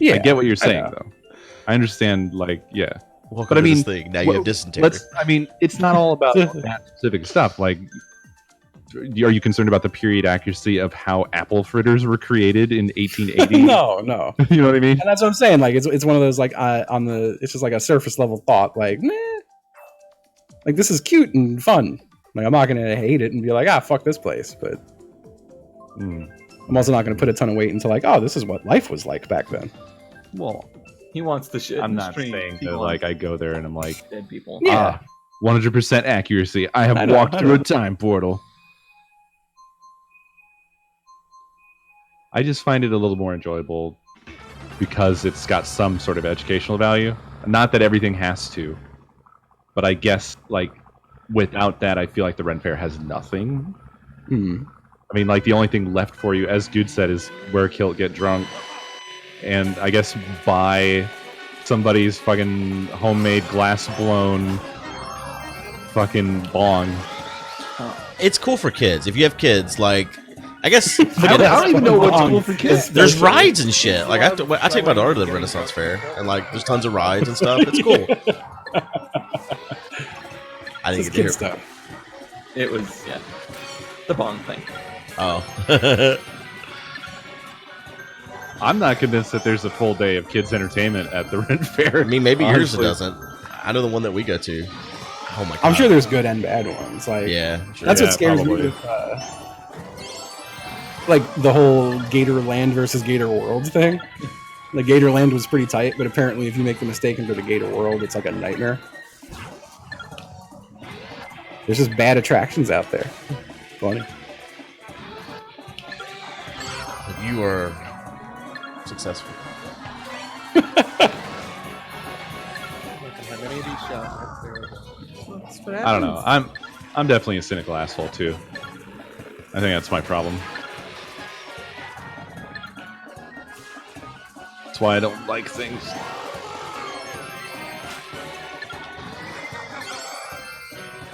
Yeah, I get what you're saying, though. I understand, like, yeah. Welcome to this thing. Now you have dysentery. It's not all about that specific stuff. Like, are you concerned about the period accuracy of how apple fritters were created in 1880? No. You know what I mean? And that's what I'm saying. Like, it's one of those, like, it's just like a surface level thought. Like, meh. Like, this is cute and fun. Like, I'm not gonna hate it and be like, fuck this place. But I'm also not gonna put a ton of weight into like, this is what life was like back then. Well, he wants the shit. I'm not saying that, like, I go there and I'm like, dead people. Yeah, 100% accuracy. I have walked through a time portal. I just find it a little more enjoyable because it's got some sort of educational value. Not that everything has to, but I guess, like, without that, I feel like the Ren Fair has nothing. I mean, like, the only thing left for you, as Dude said, is wear kilt, get drunk, and I guess buy somebody's fucking homemade glass-blown fucking bong. It's cool for kids. If you have kids, like, I guess I don't even know what's cool for kids. There's I take my daughter to the Renaissance Fair, and like there's tons of rides and stuff. It's cool. I think it's stuff. It was the bong thing. Oh. I'm not convinced that there's a full day of kids entertainment at the Ren Fair. I mean, maybe yours doesn't. I know the one that we go to. Oh my god. I'm sure there's good and bad ones. Like, sure. That's what scares me with like the whole Gatorland versus Gator World thing. The Gatorland was pretty tight, but apparently if you make the mistake and go to Gator World, it's like a nightmare. There's just bad attractions out there. Funny. You are successful. I don't know. I'm definitely a cynical asshole too. I think that's my problem. That's why I don't like things.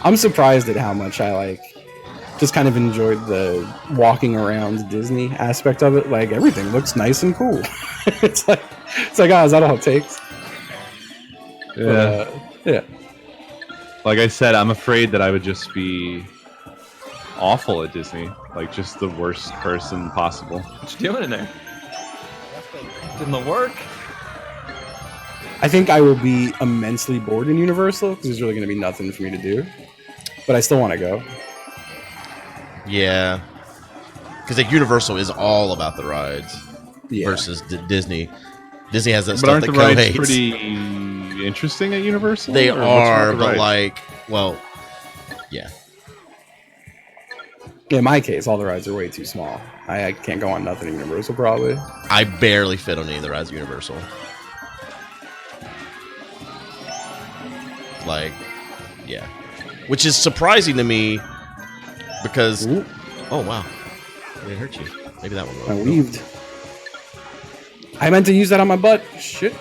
I'm surprised at how much I like just kind of enjoyed the walking around Disney aspect of it. Like, everything looks nice and cool. it's like, is that all it takes? Yeah. Yeah. Like I said, I'm afraid that I would just be awful at Disney. Like, just the worst person possible. What you doing in there? Didn't it work? I think I will be immensely bored in Universal because there's really going to be nothing for me to do. But I still want to go. Yeah. Because like Universal is all about the rides versus Disney. Disney has that stuff that the rides hates. Pretty interesting at Universal? They are, but like, well, yeah. In my case, all the rides are way too small. I can't go on nothing at Universal, probably. I barely fit on any of the rides at Universal. Like, yeah. Which is surprising to me because... Ooh. Oh, wow. It didn't hurt you. Maybe that one will. I weaved. I meant to use that on my butt. Shit.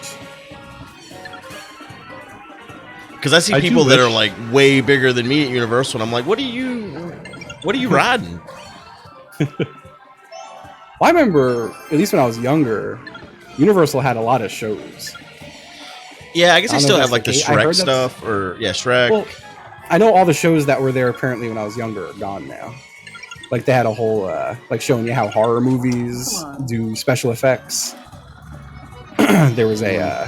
Because I see people that are like way bigger than me at Universal, and I'm like, what are you riding? Well, I remember, at least when I was younger, Universal had a lot of shows. Yeah, I guess they still have that's like the the case. I heard Shrek stuff, or Shrek. Well, I know all the shows that were there apparently when I was younger are gone now. Like, they had a whole, like, showing you how horror movies do special effects. There was a,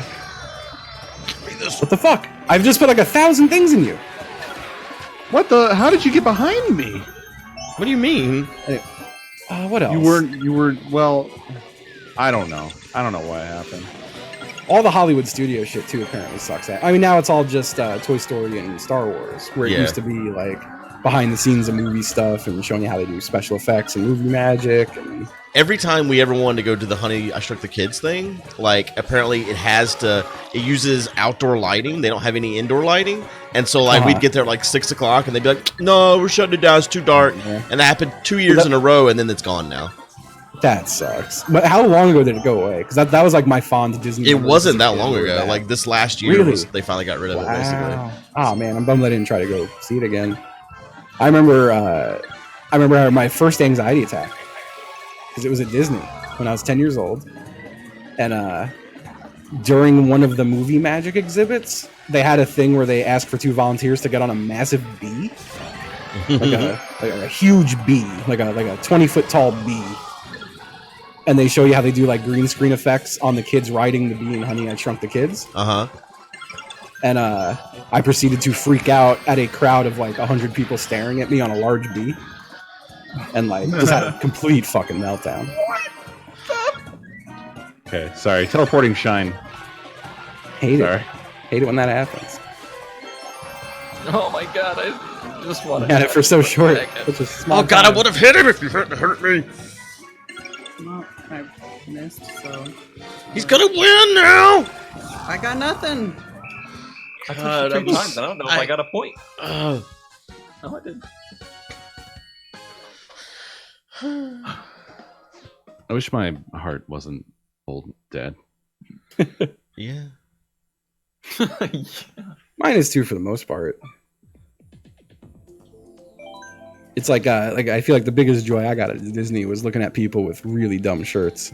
what the fuck? I've just put like 1,000 things in you. What the? How did you get behind me? What do you mean? What else? You were, well, I don't know. I don't know what happened. All the Hollywood studio shit, too, apparently sucks. I mean, now it's all just Toy Story and Star Wars, where it used to be, like, behind the scenes of movie stuff and showing you how they do special effects and movie magic. And every time we ever wanted to go to the Honey, I Shrunk the Kids thing, like, apparently it uses outdoor lighting. They don't have any indoor lighting. And so, like, we'd get there at, like, 6 o'clock, and they'd be like, no, we're shutting it down. It's too dark. Yeah. And that happened 2 years in a row, and then it's gone now. That sucks. But how long ago did it go away? Because that was, like, my fond Disney. It wasn't that long ago. Like, this last year, really? They finally got rid of it, basically. Oh, man, I'm bummed I didn't try to go see it again. I remember my first anxiety attack because it was at Disney when I was 10 years old, and during one of the movie magic exhibits, they had a thing where they asked for 2 volunteers to get on a massive bee, like a huge bee, like a 20-foot tall bee, and they show you how they do like green screen effects on the kids riding the bee in Honey, I Shrunk the Kids. And I proceeded to freak out at a crowd of like 100 people staring at me on a large bee, and like just had a complete fucking meltdown. Okay, sorry. Teleporting shine. Hate it when that happens. Oh my god, I just want to. Had it for so short. Such a small God, I time. would have hit him if you hadn't hurt me. Well, I missed, so He's gonna win now. I got nothing. I touched it 2 times. I don't know if I got a point. Oh. No, I didn't. I wish my heart wasn't old dead. Yeah. Mine is too for the most part. It's like I feel like the biggest joy I got at Disney was looking at people with really dumb shirts.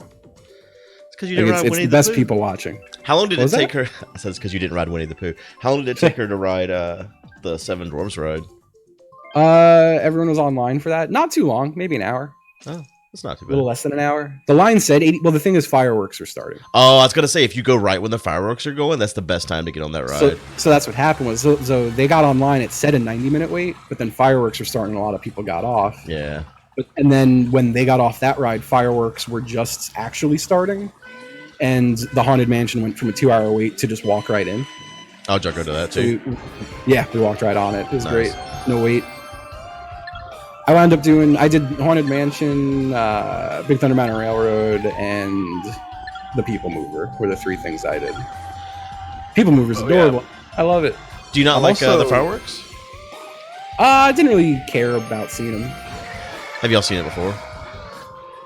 It's because you didn't ride It's Winnie the the best Pooh. people watching. How long did What it was take that? her? I said it's because you didn't ride Winnie the Pooh. How long did it take her to ride the Seven Dwarfs ride? Everyone was online for that. Not too long, maybe an hour. Oh, that's not too A bad. little less than an hour. The line said 80. Well, the thing is, fireworks are starting. Oh, I was gonna say if you go right when the fireworks are going, that's the best time to get on that ride. So that's what happened was so they got online. It said a 90-minute wait, but then fireworks were starting. And a lot of people got off. Yeah. And then when they got off that ride, fireworks were just actually starting, and the Haunted Mansion went from a 2-hour wait to just walk right in. I'll go to that So too. we walked right on it. It was Nice. great. No wait. I did Haunted Mansion, Big Thunder Mountain Railroad, and the People Mover were the 3 things I did. People Mover's adorable. I love it. Do you not I'm like also- the fireworks? I didn't really care about seeing them. Have y'all seen it before?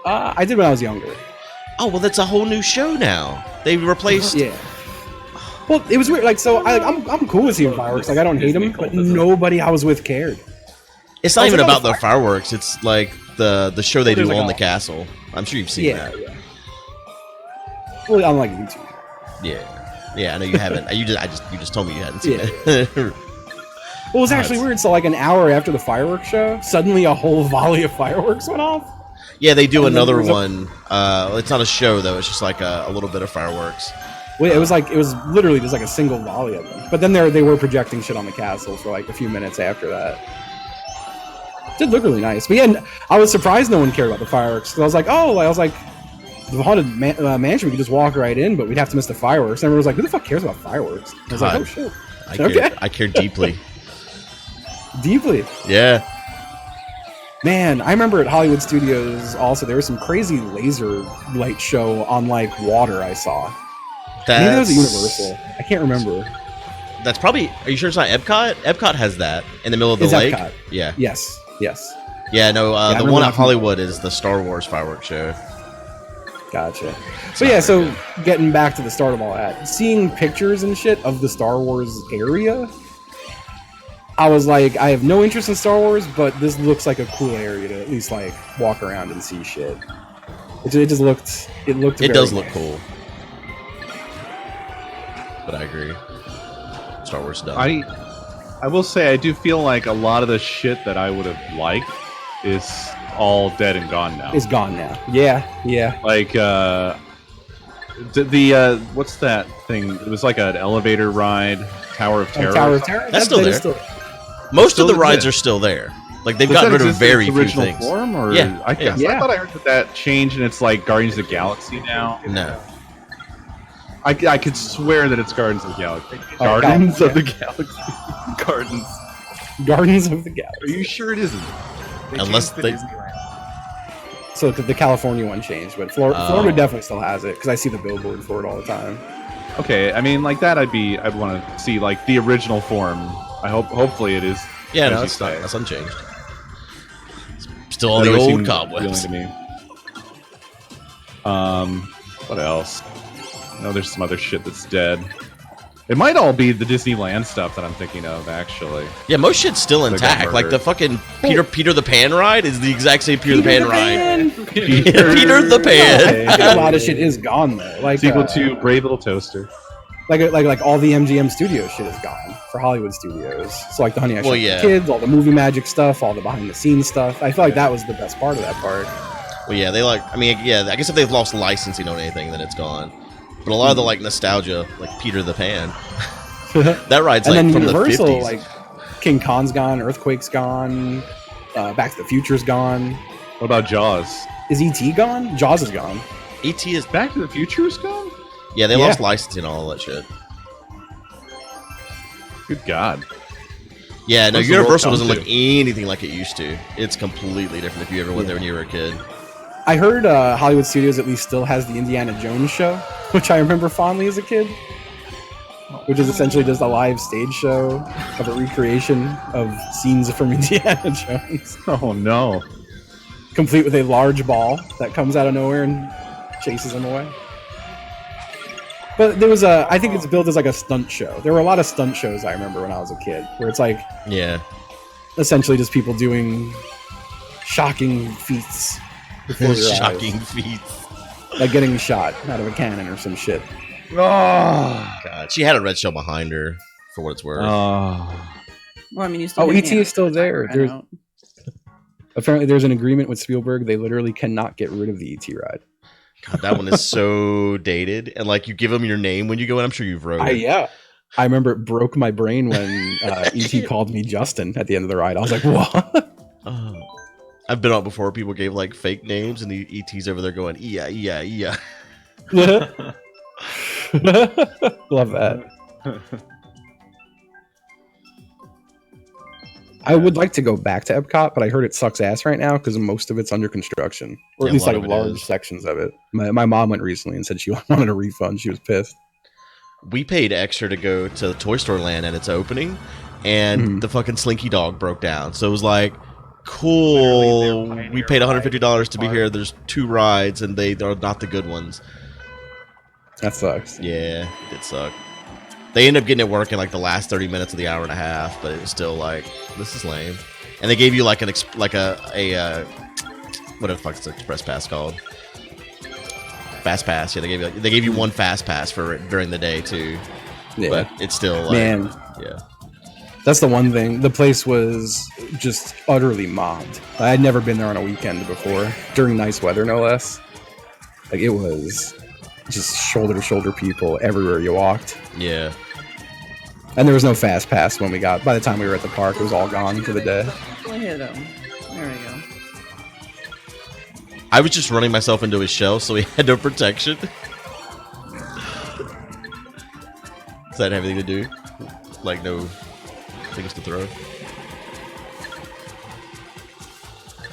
I did when I was younger. Oh well, that's a whole new show now. They replaced. Yeah. Well, it was weird. Like, so I'm cool with seeing fireworks. Like, I don't hate them, but nobody I was with cared. It's not I was even like, about the fireworks. It's like the show they There's do like on a- the castle. I'm sure you've seen Yeah. that. Yeah. Well, I'm like YouTube. Yeah. I know you haven't. You just told me you hadn't seen Yeah. it. Well, it was actually weird. So, like, an hour after the fireworks show, suddenly a whole volley of fireworks went off. Yeah, they do And then another there was one. It's not a show though. It's just like a little bit of fireworks. Well, it was literally just like a single volley of them. But then they were projecting shit on the castle for like a few minutes after that. It did look really nice. But yeah, I was surprised no one cared about the fireworks. 'Cause I was like, the Haunted Mansion, we could just walk right in, but we'd have to miss the fireworks. And everyone was like, who the fuck cares about fireworks? I was like, oh shit. I care deeply. Deeply. Yeah. Man, I remember at Hollywood Studios also, there was some crazy laser light show on like water I saw. Maybe that was at Universal. I can't remember. That's probably. Are you sure it's not Epcot? Epcot has that in the middle of the It's lake. Epcot. Yeah. Yes. Yes. Yeah. No. Yeah, I The remember one that at from- Hollywood is the Star Wars fireworks show. Gotcha. So yeah, so getting back to the start of all that, seeing pictures and shit of the Star Wars area, I was like, I have no interest in Star Wars, but this looks like a cool area to at least like walk around and see shit. It just looked. It It very does look nice. cool. But I agree. Star Wars done. I will say I do feel like a lot of the shit that I would have liked is all dead and gone now. It's gone now. Yeah. Yeah. Like what's that thing? It was like an elevator ride, Tower of Terror. Tower of Terror. That's still that is there. Most of still the rides exists. are still there. Like they've Does gotten that rid of exist in very its few original things. form, or Yeah, I guess yeah. I thought I heard that changed and it's like Guardians of the Galaxy now. No. I could swear that it's Guardians of the Galaxy. Oh, Gardens God, of the Galaxy. Gardens. Gardens of the Are Galaxy. you sure it isn't? Unless they. So the California one changed, but Oh. Florida definitely still has it because I see the billboard for it all the time. Okay, I mean like that. I'd want to see like the original form. Hopefully it is. Yeah, as no, you that's, say. that's unchanged. Still all That the always old seemed cobwebs. appealing to me. What else? No, there's some other shit that's dead. It might all be the Disneyland stuff that I'm thinking of, actually. Yeah, most shit's still They got intact. Like the murdered. fucking Peter the Pan ride is the exact same Peter the Pan ride. Peter the Pan. I think a lot of shit is gone though. Like Sequel to Brave Little Toaster. like all the MGM Studios shit is gone for Hollywood studios. So like the Honey I Shrunk yeah. the Kids, all the movie magic stuff, all the behind the scenes stuff. I feel like that was the best part of that part. Well, yeah, they like. I mean, yeah. I guess if they've lost licensing on anything, then it's gone. But a lot of the like nostalgia, like Peter the Pan, that ride's And like then from Universal, the 50s. like King Kong's gone, Earthquake's gone, Back to the Future's gone. What about Jaws? Is ET gone? Jaws is gone. ET is Back to the Future is gone? yeah. They Yeah. lost licensing and all that shit. Good God. Yeah, no, What's the world Universal come doesn't to? look anything like it used to. It's completely different if you ever went there when you were a kid. I heard Hollywood Studios at least still has the Indiana Jones show, which I remember fondly as a kid, which is essentially just a live stage show of a recreation of scenes from Indiana Jones, Oh, no. complete with a large ball that comes out of nowhere and chases him away. But there was I think it's billed as like a stunt show. There were a lot of stunt shows I remember when I was a kid, where it's like Yeah, essentially just people doing shocking feats before your shocking eyes. feats. Like getting shot out of a cannon or some shit. Oh. God, she had a red shell behind her for what it's worth. Oh. Well, I mean, you still. Oh, get ET is still there. ran There's out. apparently there's an agreement with Spielberg. They literally cannot get rid of the ET ride. God, that one is so dated. And like you give them your name when you go in. I'm sure you've wrote it. Yeah. I remember it broke my brain when ET called me Justin at the end of the ride. I was like, what? Oh. I've been out before. People gave like fake names, and the ET's over there going, yeah, yeah, yeah. Love that. I would like to go back to Epcot, but I heard it sucks ass right now because most of it's under construction, or Yeah, at least a lot like of it large is. sections of it. My mom went recently and said she wanted a refund. She was pissed. We paid extra to go to Toy Store Land at its opening, and Mhm. the fucking Slinky Dog broke down. So it was like, cool. We paid $150 to be here. There's 2 rides, and they are not the good ones. That sucks. Yeah, it sucked. They ended up getting it working like the last 30 minutes of the hour and a half, but it was still like, this is lame. And they gave you like what the fuck is the express pass called? Fast pass. Yeah, they gave you one fast pass for it during the day too. Yeah. But it's still like, Man, yeah. that's the one thing. The place was just utterly mobbed. I had never been there on a weekend before, during nice weather, no less. Like, it was just shoulder to shoulder people everywhere you walked. Yeah. And there was no fast pass when by the time we were at the park, it was all gone for the day. We'll hit him. There we go. I was just running myself into his shell, so he had no protection. Does that have anything to do? Like, no things to throw?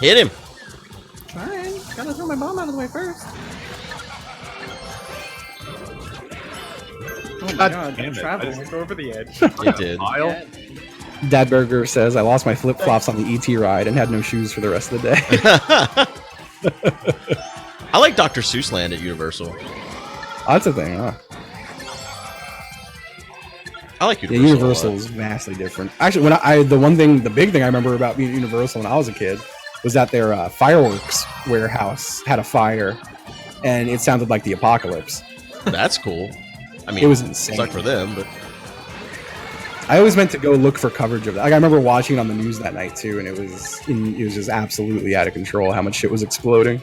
Hit him! Trying. Gotta throw my bomb out of the way first. Oh my god, damn it. travel. Just go over the edge. It did. Mile? Dad Burger says, I lost my flip flops on the ET ride and had no shoes for the rest of the day. I like Dr. Seuss Land at Universal. That's a thing, huh? I like Yeah, Universal. Universal is vastly different. Actually, when the big thing I remember about being at Universal when I was a kid was that their fireworks warehouse had a fire, and it sounded like the apocalypse. That's cool. I mean, It was insane. Sucked for them, but I always meant to go look for coverage of that. Like, I remember watching it on the news that night too, and it was just absolutely out of control how much shit was exploding.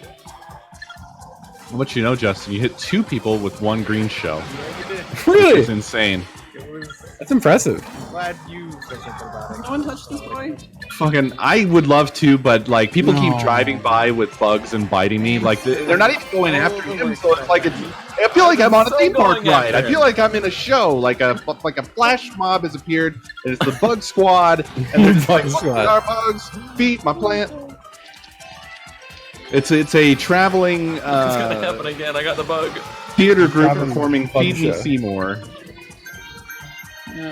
I'll let you know, Justin, you hit 2 people with 1 green shell. Which Really? is insane. It was. That's impressive. Glad you said something about it. No one touched this boy. Fucking, I would love to, but like people keep No. driving by with bugs and biting me. Like they're not even going after him, so it's like I feel like I'm on a Still theme park going ride. I after feel like I'm in a show. Like a flash mob has appeared, and it's the bug squad, and there's like Bug what squad. are bugs? Feet, my plant. It's a traveling It's gonna happen again. I got the bug. theater group Traveling performing bug "Feed Me show. Seymour"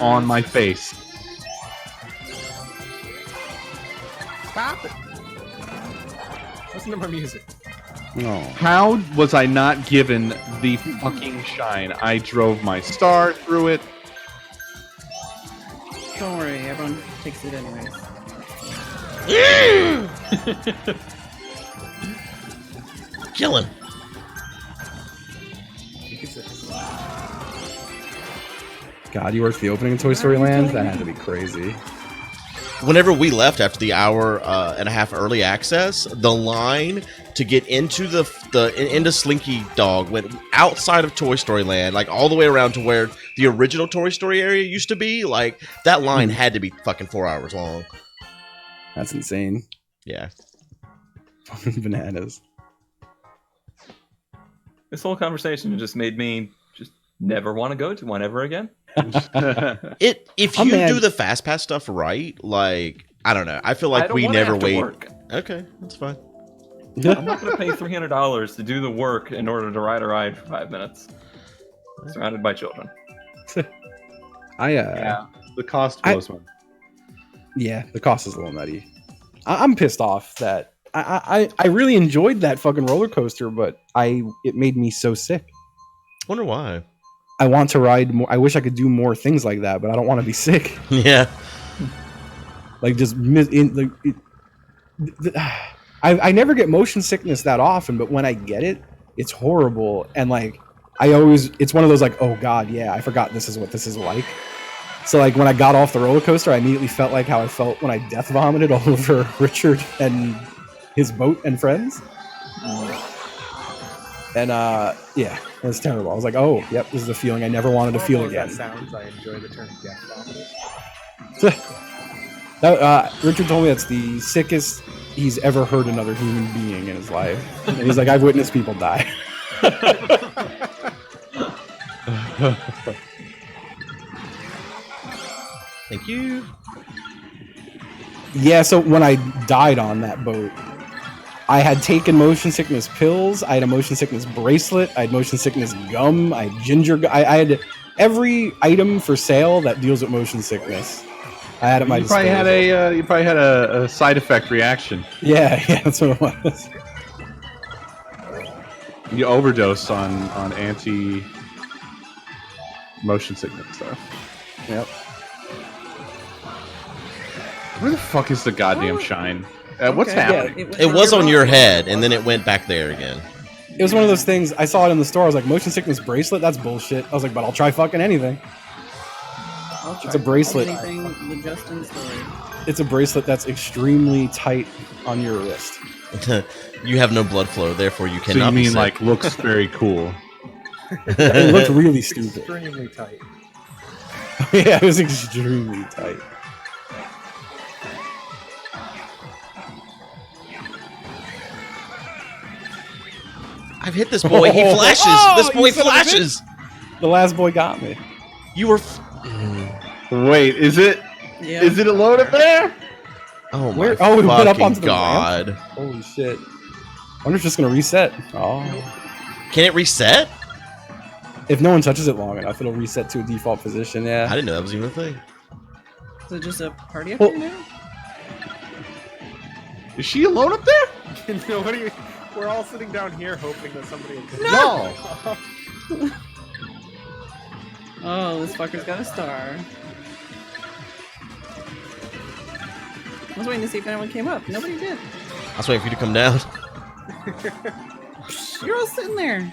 on my face. Stop it. Listen to my music. No. How was I not given the fucking shine? I drove my star through it. Don't worry, everyone takes it anyways. Kill him. God, you worked the opening in Toy Story Land? That had to be crazy. Whenever we left after the hour and a half early access, the line to get into into Slinky Dog went outside of Toy Story Land, like all the way around to where the original Toy Story area used to be. Like that line had to be fucking 4 hours long. That's insane. Yeah. Bananas. This whole conversation just made me just never want to go to one ever again. If Oh, you man. do the fast pass stuff right, like I don't know, I feel I like don't we wanna never have to wait. work. Okay, that's fine. I'm not going to pay $300 to do the work in order to ride a ride for 5 minutes, surrounded by children. Yeah, the cost blows me. Yeah, the cost is a little nutty. I'm pissed off that I really enjoyed that fucking roller coaster, but it made me so sick. Wonder why. I want to ride more. I wish I could do more things like that, but I don't want to be sick. Yeah. Like just I never get motion sickness that often, but when I get it, it's horrible. And like it's one of those like, oh god, yeah, I forgot this is what this is like. So like when I got off the roller coaster, I immediately felt like how I felt when I death vomited all over Richard and his boat and friends. And yeah, it was terrible. I was like, oh, yep, this is a feeling I never wanted to feel again. That sounds. I enjoy the term death vomiting. Richard told me that's the sickest he's ever heard another human being in his life. And he's like, I've witnessed people die. Thank you. Yeah, so when I died on that boat, I had taken motion sickness pills, I had a motion sickness bracelet, I had motion sickness gum, I had ginger gum. I had every item for sale that deals with motion sickness. I had at my You probably had a side effect reaction. Yeah, that's what it was. You overdosed on anti motion sickness stuff. Yep. Where the fuck is the goddamn shine? What's Okay, happening? It was on your head, and then it went back there again. It was one of those things, I saw it in the store, I was like, motion sickness bracelet? That's bullshit. I was like, but I'll try fucking anything. I'll try It's a bracelet. anything the Justin story. It's a bracelet that's extremely tight on your wrist. You have no blood flow, therefore you So cannot you be mean sick. like looks very cool? It looked really stupid. Extremely tight. Yeah, it was extremely tight. I've hit this boy. He flashes. Oh, This boy you son of a flashes. The last boy got me. You were. Wait, is it Yeah. it loaded there? Oh my Where- oh, we went up fucking onto the god! Holy shit. I wonder if it's just gonna reset. Oh. Can it reset? If no one touches it long enough, it'll reset to a default position, I yeah. didn't know that was even a thing. Is it just a party up Well- here now? Is she alone up there? Nobody. We're all sitting down here hoping that somebody will. No. Oh, this fucker's got a star. I was waiting to see if anyone came up. Nobody did. I was waiting for you to come down. You're all sitting there.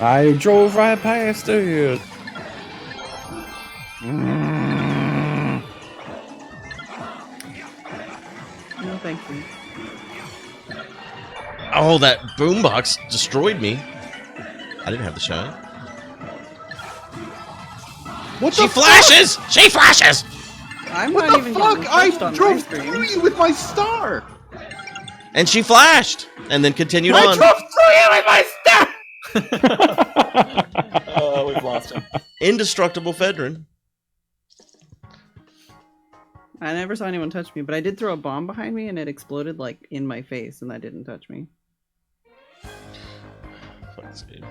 I drove right past it. No, thank you. Oh, that boombox destroyed me. I didn't have the shine. What She the flashes! She flashes! I'm What not the even fuck? getting I touched on my drove screen. through you with my star. And she flashed! And then continued I on. drove through you with my star. Oh, we've lost him. Indestructible Fedrin. I never saw anyone touch me, but I did throw a bomb behind me and it exploded like in my face, and that didn't touch me. Fuck this game.